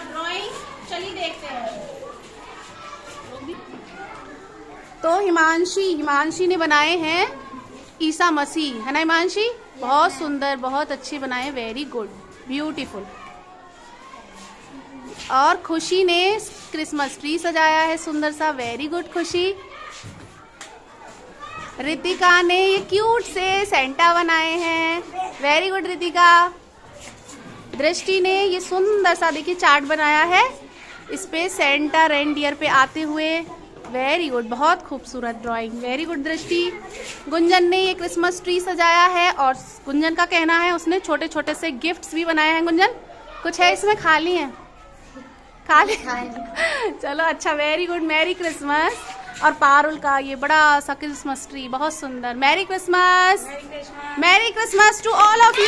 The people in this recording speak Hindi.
और ड्राइंग चलिए देखते हैं। तो हिमांशी ने बनाए हैं ईसा मसीह, है ना हिमांशी? बहुत सुंदर, बहुत अच्छे बनाए, वेरी गुड, ब्यूटीफुल। और खुशी ने क्रिसमस ट्री सजाया है सुंदर सा, वेरी गुड खुशी। रितिका ने ये क्यूट से सेंटा बनाए हैं, वेरी गुड रितिका। दृष्टि ने ये सुंदर सा देखिए चार्ट बनाया है, इस पे सेंटा रेनडियर पे आते हुए, वेरी गुड, बहुत खूबसूरत ड्राइंग, वेरी गुड दृष्टि। गुंजन ने ये क्रिसमस ट्री सजाया है और गुंजन का कहना है उसने छोटे छोटे से गिफ्ट्स भी बनाए हैं। गुंजन कुछ है इसमें, खाली है? खाली चलो अच्छा, वेरी गुड, मैरी क्रिसमस। और पारुल का ये बड़ा सा क्रिसमस ट्री बहुत सुंदर, merry Christmas, merry Christmas to all of you.